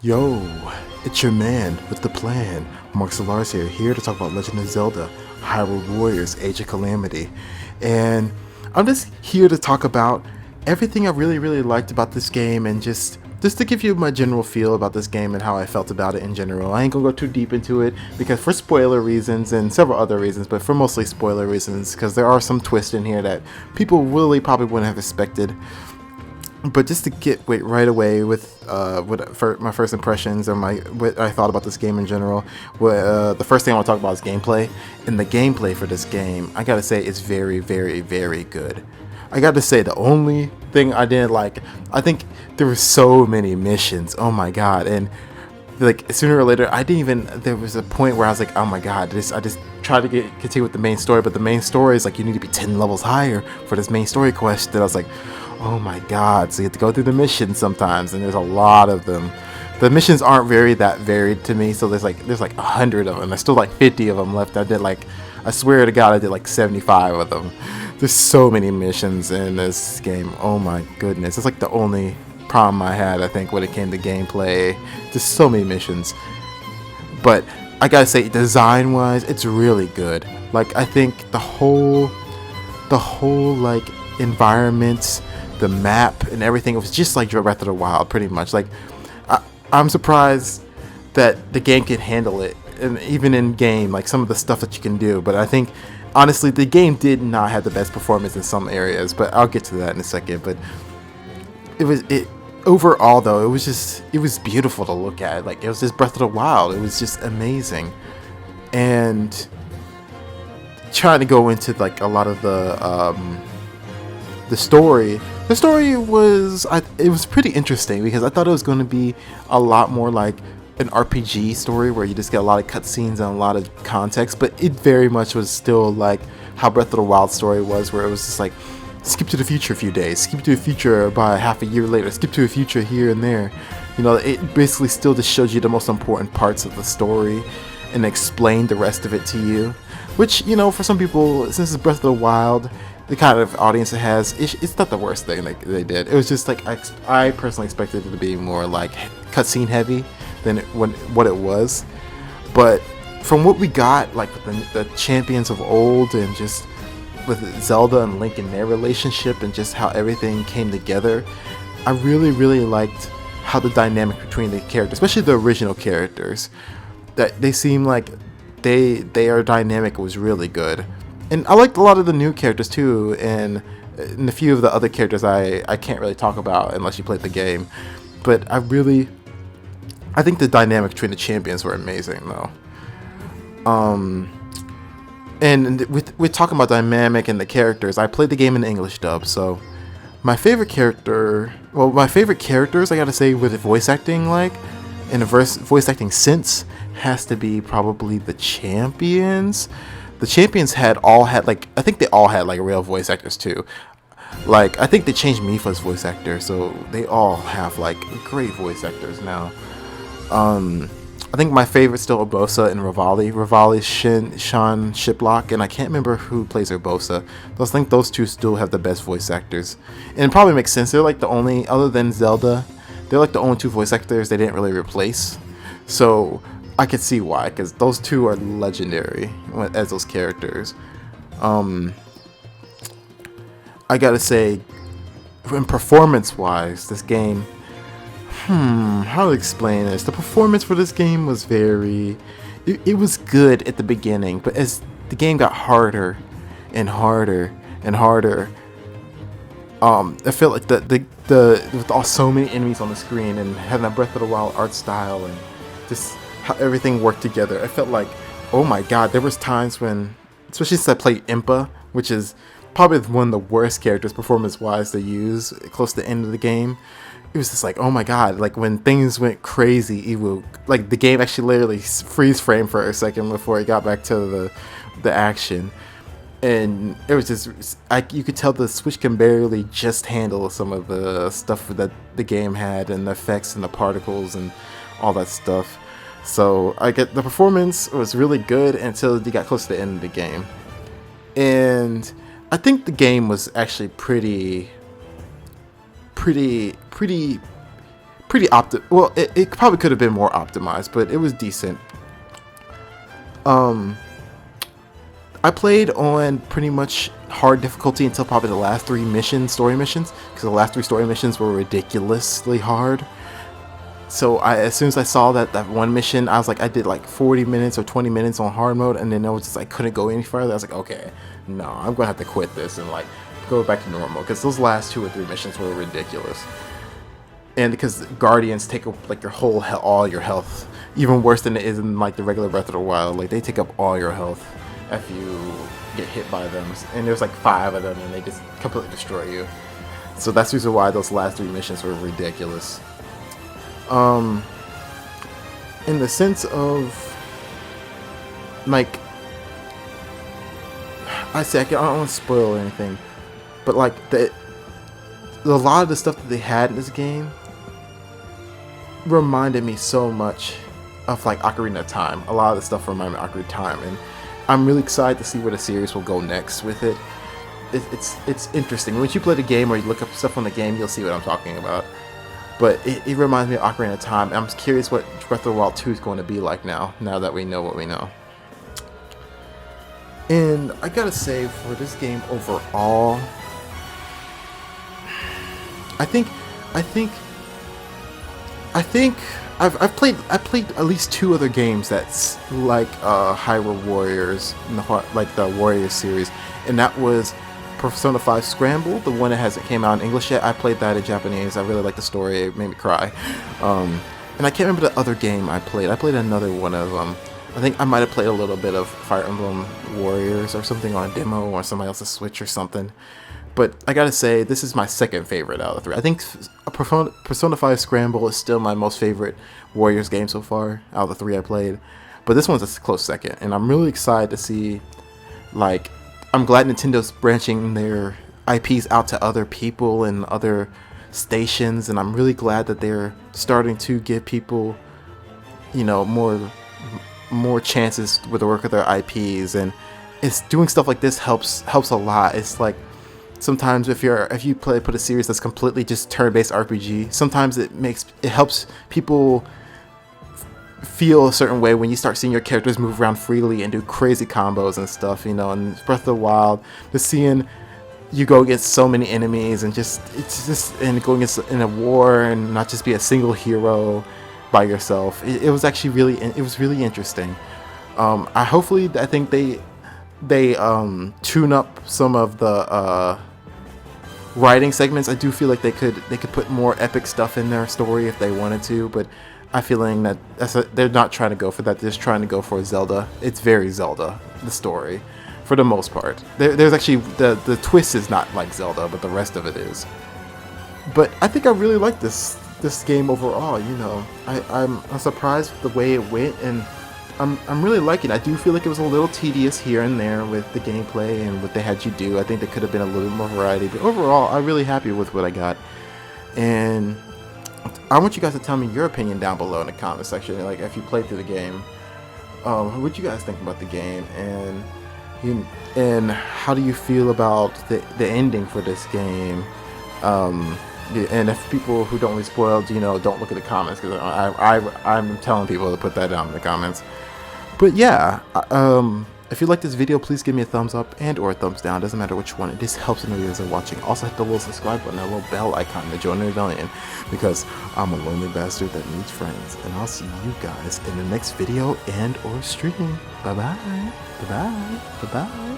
Yo, it's your man with the plan, Mark Solars here to talk about Legend of Zelda, Hyrule Warriors, Age of Calamity. And I'm just here to talk about everything I really liked about this game and just to give you my general feel about this game and how I felt about it in general. I ain't gonna go too deep into it because for spoiler reasons and several other reasons, but for mostly spoiler reasons because there are some twists in here that people really probably wouldn't have expected. But just to get right away with for my first impressions or what I thought about this game in general, the first thing I want to talk about is gameplay. And the gameplay for this game, I gotta say, is very good. I gotta say, the only thing I didn't like, I think there were so many missions. Oh my god! And like sooner or later, I didn't even. There was a point where I was like, oh my god, I just tried to continue with the main story, but the main story is like you need to be 10 levels higher for this main story quest. That I was like, oh my god, so you have to go through the missions sometimes, and there's a lot of them. The missions aren't that varied to me, so there's like 100 of them. There's still like 50 of them left. I swear to god, I did like 75 of them. There's so many missions in this game. Oh my goodness. It's like the only problem I had, I think, when it came to gameplay. Just so many missions. But I gotta say, design-wise, it's really good. Like, I think the whole like environment, the map and everything, it was just like Breath of the Wild, pretty much. Like, I'm surprised that the game can handle it, and even in game, like some of the stuff that you can do. But I think, honestly, the game did not have the best performance in some areas. But I'll get to that in a second. But it overall though, it was beautiful to look at. Like, it was just Breath of the Wild. It was just amazing, and trying to go into like a lot of the story. The story was it was pretty interesting because I thought it was going to be a lot more like an RPG story where you just get a lot of cutscenes and a lot of context, but it very much was still like how Breath of the Wild story was, where it was just like skip to the future a few days, skip to the future by half a year later, skip to the future here and there. You know, it basically still just shows you the most important parts of the story and explained the rest of it to you. Which, you know, for some people, since it's Breath of the Wild, the kind of audience it has, it's not the worst thing they did. It was just like I personally expected it to be more like cutscene heavy than what it was. But from what we got, like with the champions of old, and just with Zelda and Link and their relationship and just how everything came together, I really liked how the dynamic between the characters, especially the original characters, that they seem like their dynamic was really good. And I liked a lot of the new characters too, and a few of the other characters I can't really talk about unless you played the game. But I think the dynamic between the champions were amazing though. And with talking about dynamic and the characters, I played the game in English dub, so my favorite characters, I gotta say, with the voice acting, like in a voice acting sense, has to be probably the champions. The champions all had like, I think they all had like real voice actors too. Like, I think they changed Mipha's voice actor, so they all have like great voice actors now. I think my favorite's still urbosa and revali. Revali's Sean Shiplock, and I can't remember who plays urbosa. I think those two still have the best voice actors, and it probably makes sense. They're like the only, other than Zelda, they're like the only two voice actors they didn't really replace. So I could see why, because those two are legendary as those characters. I gotta say, in performance-wise, this game, how to explain this? The performance for this game was it was good at the beginning, but as the game got harder and harder and harder, I felt like the with so many enemies on the screen and having that Breath of the Wild art style and just how everything worked together, I felt like, oh my god, there was times when, especially since I played Impa, which is probably one of the worst characters performance-wise to use close to the end of the game. It was just like, oh my god, like when things went crazy, it would, like the game actually literally freeze frame for a second before it got back to the action. And it was just, you could tell the Switch can barely just handle some of the stuff that the game had, and the effects and the particles and all that stuff. So the performance was really good until you got close to the end of the game. And I think the game was actually pretty pretty well, it probably could have been more optimized, but it was decent. I played on pretty much hard difficulty until probably the last 3 story missions, because the last 3 story missions were ridiculously hard. So as soon as I saw that one mission, I was like, I did like 40 minutes or 20 minutes on hard mode, and then I was just like, couldn't go any further. I was like, okay, no, I'm gonna have to quit this and like go back to normal, because those last 2 or 3 missions were ridiculous. And because Guardians take up like your whole all your health, even worse than it is in like the regular Breath of the Wild. Like they take up all your health if you get hit by them, and there's like 5 of them, and they just completely destroy you. So that's the reason why those last 3 missions were ridiculous. In the sense of like, I don't want to spoil anything, but like a lot of the stuff that they had in this game reminded me so much of like Ocarina of Time. A lot of the stuff reminded me of Ocarina of Time, and I'm really excited to see where the series will go next with it. It's interesting. Once you play the game or you look up stuff on the game, you'll see what I'm talking about. But it reminds me of Ocarina of Time, and I'm curious what Breath of the Wild 2 is going to be like now that we know what we know. And I gotta say, for this game overall, I think I've played at least 2 other games that's like Hyrule Warriors, like the Warriors series, and that was Persona 5 Scramble, the one that hasn't came out in English yet. I played that in Japanese. I really liked the story. It made me cry. And I can't remember the other game I played. I played another one of them. I think I might have played a little bit of Fire Emblem Warriors or something on a demo or somebody else's Switch or something. But I gotta say, this is my second favorite out of the 3. I think Persona 5 Scramble is still my most favorite Warriors game so far out of the 3 I played. But this one's a close second, and I'm really excited to see, like, I'm glad Nintendo's branching their IPs out to other people and other stations, and I'm really glad that they're starting to give people, you know, more chances with the work of their IPs, and it's doing stuff like this helps a lot. It's like sometimes if you put a series that's completely just turn-based RPG, sometimes it helps people feel a certain way when you start seeing your characters move around freely and do crazy combos and stuff, you know. And Breath of the Wild, just seeing you go against so many enemies and go against in a war and not just be a single hero by yourself. It was actually really interesting. I think they tune up some of the writing segments. I do feel like they could put more epic stuff in their story if they wanted to, but I'm feeling that they're not trying to go for that. They're just trying to go for Zelda. It's very Zelda, the story, for the most part. There's actually the twist is not like Zelda, but the rest of it is. But I think I really like this game overall. You know, I'm surprised with the way it went, and I'm really liking it. I do feel like it was a little tedious here and there with the gameplay and what they had you do. I think there could have been a little bit more variety, but overall, I'm really happy with what I got. And I want you guys to tell me your opinion down below in the comment section. Like, if you played through the game, what you guys think about the game, and how do you feel about the ending for this game? And if people who don't really spoil, you know, don't look at the comments, because I'm telling people to put that down in the comments. But yeah, if you like this video, please give me a thumbs up and or a thumbs down. Doesn't matter which one. It just helps me know you guys are watching. Also hit the little subscribe button, that little bell icon to join the rebellion, because I'm a lonely bastard that needs friends. And I'll see you guys in the next video and or stream. Bye bye. Bye bye. Bye bye.